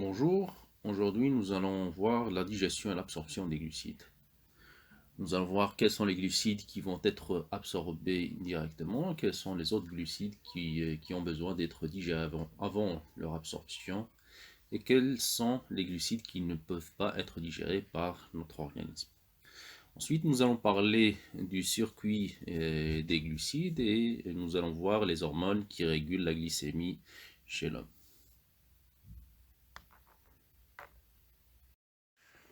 Bonjour, aujourd'hui nous allons voir la digestion et l'absorption des glucides. Nous allons voir quels sont les glucides qui vont être absorbés directement, quels sont les autres glucides qui ont besoin d'être digérés avant leur absorption, et quels sont les glucides qui ne peuvent pas être digérés par notre organisme. Ensuite, nous allons parler du circuit des glucides et nous allons voir les hormones qui régulent la glycémie chez l'homme.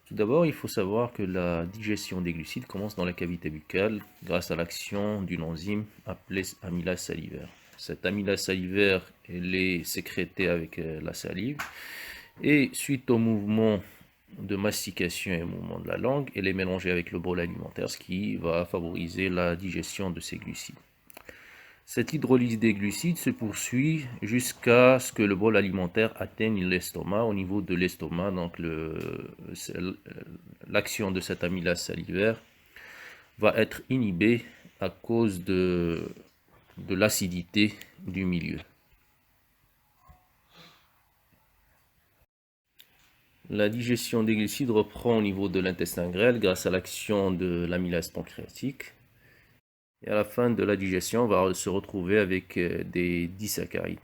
Tout d'abord, il faut savoir que la digestion des glucides commence dans la cavité buccale grâce à l'action d'une enzyme appelée amylase salivaire. Cette amylase salivaire, elle est sécrétée avec la salive et suite au mouvement de mastication et au mouvement de la langue, elle est mélangée avec le bol alimentaire, ce qui va favoriser la digestion de ces glucides. Cette hydrolyse des glucides se poursuit jusqu'à ce que le bol alimentaire atteigne l'estomac. Au niveau de l'estomac, donc l'action de cette amylase salivaire va être inhibée à cause de l'acidité du milieu. La digestion des glucides reprend au niveau de l'intestin grêle grâce à l'action de l'amylase pancréatique. Et à la fin de la digestion, on va se retrouver avec des disaccharides.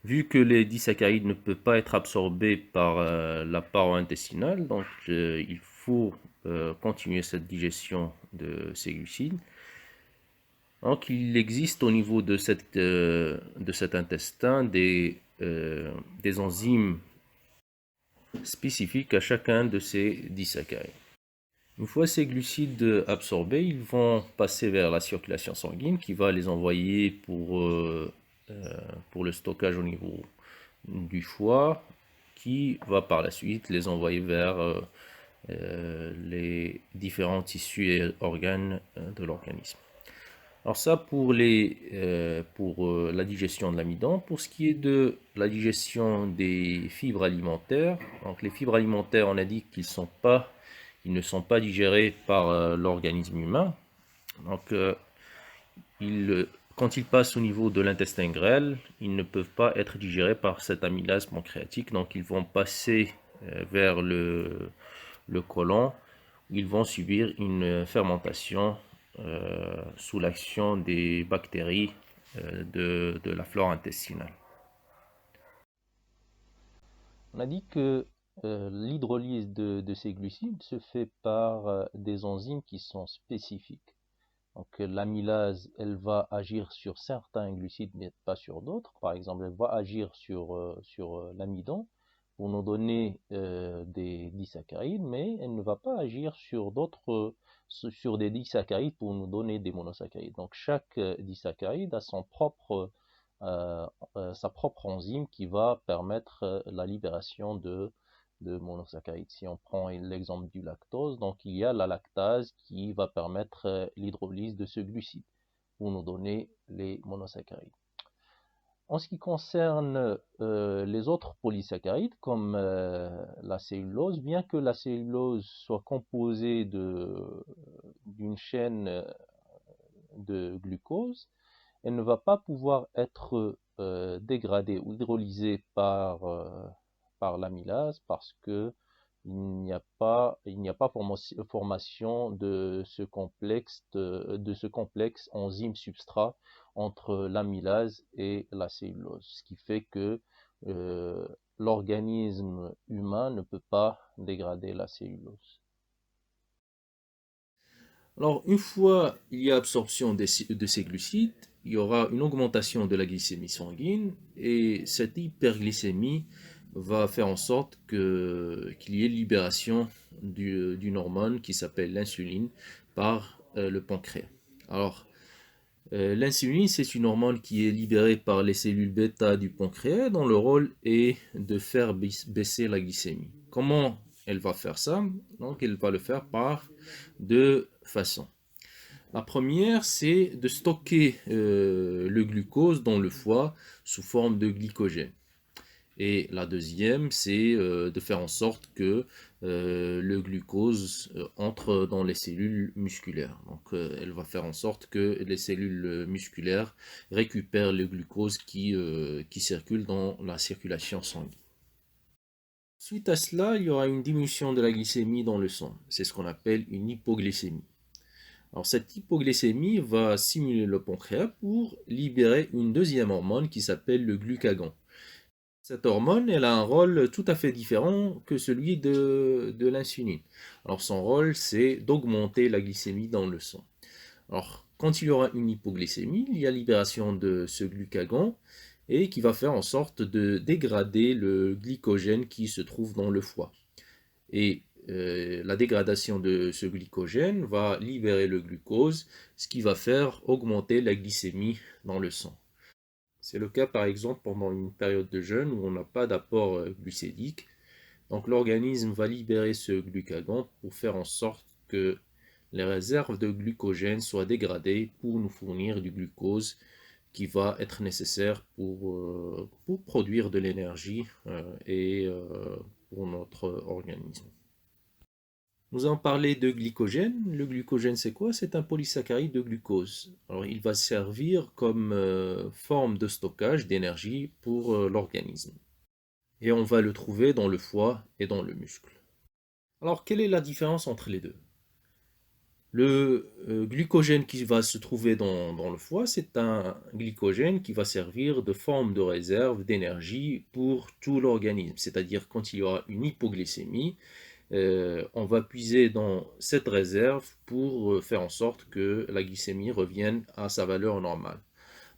Vu que les disaccharides ne peuvent pas être absorbés par la paroi intestinale, donc il faut continuer cette digestion de ces glucides. Donc il existe au niveau de cet intestin des enzymes spécifiques à chacun de ces disaccharides. Une fois ces glucides absorbés, ils vont passer vers la circulation sanguine qui va les envoyer pour le stockage au niveau du foie, qui va par la suite les envoyer vers les différents tissus et organes de l'organisme. Alors ça pour la digestion de l'amidon. Pour ce qui est de la digestion des fibres alimentaires, donc les fibres alimentaires, on a dit qu'ils ne sont pas digérés par l'organisme humain. Donc quand ils passent au niveau de l'intestin grêle, ils ne peuvent pas être digérés par cette amylase pancréatique. Donc ils vont passer vers le côlon, où ils vont subir une fermentation sous l'action des bactéries de la flore intestinale. On a dit que l'hydrolyse de ces glucides se fait par des enzymes qui sont spécifiques. Donc l'amylase, elle va agir sur certains glucides, mais pas sur d'autres. Par exemple, elle va agir sur l'amidon pour nous donner des disaccharides, mais elle ne va pas agir sur des disaccharides pour nous donner des monosaccharides. Donc chaque disaccharide a sa propre enzyme qui va permettre la libération de monosaccharides. Si on prend l'exemple du lactose, donc il y a la lactase qui va permettre l'hydrolyse de ce glucide pour nous donner les monosaccharides. En ce qui concerne les autres polysaccharides, comme la cellulose, bien que la cellulose soit composée d'une chaîne de glucose, elle ne va pas pouvoir être dégradée ou hydrolysée par l'amylase parce que il n'y a pas formation de ce complexe enzyme substrat entre l'amylase et la cellulose, ce qui fait que l'organisme humain ne peut pas dégrader la cellulose. Alors, une fois il y a absorption de ces glucides, il y aura une augmentation de la glycémie sanguine et cette hyperglycémie va faire en sorte qu'il y ait libération d'une hormone qui s'appelle l'insuline par le pancréas. Alors, l'insuline, c'est une hormone qui est libérée par les cellules bêta du pancréas dont le rôle est de faire baisser la glycémie. Comment elle va faire ça? Donc, elle va le faire par deux façons. La première, c'est de stocker le glucose dans le foie sous forme de glycogène. Et la deuxième, c'est de faire en sorte que le glucose entre dans les cellules musculaires. Donc, elle va faire en sorte que les cellules musculaires récupèrent le glucose qui circule dans la circulation sanguine. Suite à cela, il y aura une diminution de la glycémie dans le sang. C'est ce qu'on appelle une hypoglycémie. Alors cette hypoglycémie va stimuler le pancréas pour libérer une deuxième hormone qui s'appelle le glucagon. Cette hormone, elle a un rôle tout à fait différent que celui de l'insuline. Alors son rôle, c'est d'augmenter la glycémie dans le sang. Alors quand il y aura une hypoglycémie, il y a libération de ce glucagon et qui va faire en sorte de dégrader le glycogène qui se trouve dans le foie. Et la dégradation de ce glycogène va libérer le glucose, ce qui va faire augmenter la glycémie dans le sang. C'est le cas par exemple pendant une période de jeûne où on n'a pas d'apport glucédique. Donc l'organisme va libérer ce glucagon pour faire en sorte que les réserves de glucogène soient dégradées pour nous fournir du glucose qui va être nécessaire pour produire de l'énergie et pour notre organisme. Nous avons parlé de glycogène. Le glucogène, c'est quoi? C'est un polysaccharide de glucose. Alors, il va servir comme forme de stockage d'énergie pour l'organisme. Et on va le trouver dans le foie et dans le muscle. Alors, quelle est la différence entre les deux? Le glucogène qui va se trouver dans le foie, c'est un glycogène qui va servir de forme de réserve d'énergie pour tout l'organisme. C'est-à-dire quand il y aura une hypoglycémie, on va puiser dans cette réserve pour faire en sorte que la glycémie revienne à sa valeur normale.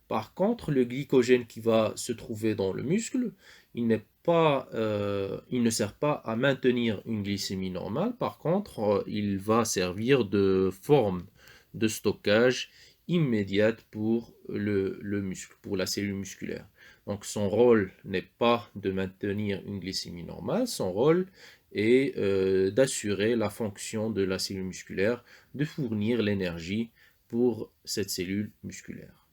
Par contre, le glycogène qui va se trouver dans le muscle, il ne sert pas à maintenir une glycémie normale. Par contre, il va servir de forme de stockage immédiate pour le muscle, pour la cellule musculaire. Donc son rôle n'est pas de maintenir une glycémie normale, son rôle est d'assurer la fonction de la cellule musculaire, de fournir l'énergie pour cette cellule musculaire.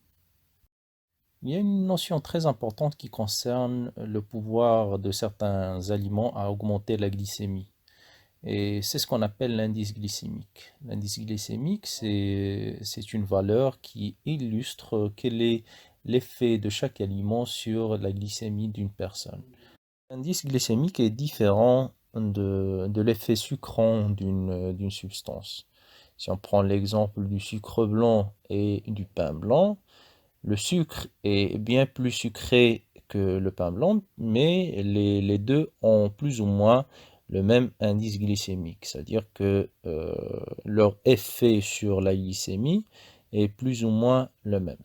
Il y a une notion très importante qui concerne le pouvoir de certains aliments à augmenter la glycémie. Et c'est ce qu'on appelle l'indice glycémique. L'indice glycémique, c'est une valeur qui illustre quel est l'effet de chaque aliment sur la glycémie d'une personne. L'indice glycémique est différent de l'effet sucrant d'une substance. Si on prend l'exemple du sucre blanc et du pain blanc, le sucre est bien plus sucré que le pain blanc, mais les deux ont plus ou moins le même indice glycémique, c'est-à-dire que leur effet sur la glycémie est plus ou moins le même.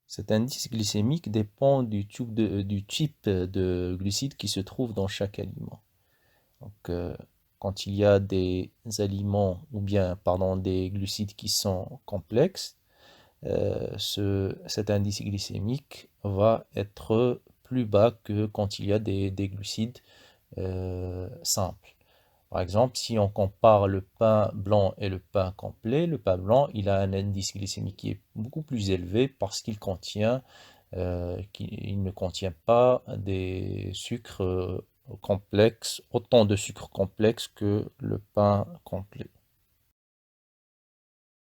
Cet indice glycémique dépend du type de glucides qui se trouve dans chaque aliment. Donc, quand il y a des aliments ou bien des glucides qui sont complexes, cet indice glycémique va être plus bas que quand il y a des glucides simples. Par exemple, si on compare le pain blanc et le pain complet, le pain blanc, il a un indice glycémique qui est beaucoup plus élevé parce qu'il ne contient pas des sucres complexes, autant de sucres complexes que le pain complet.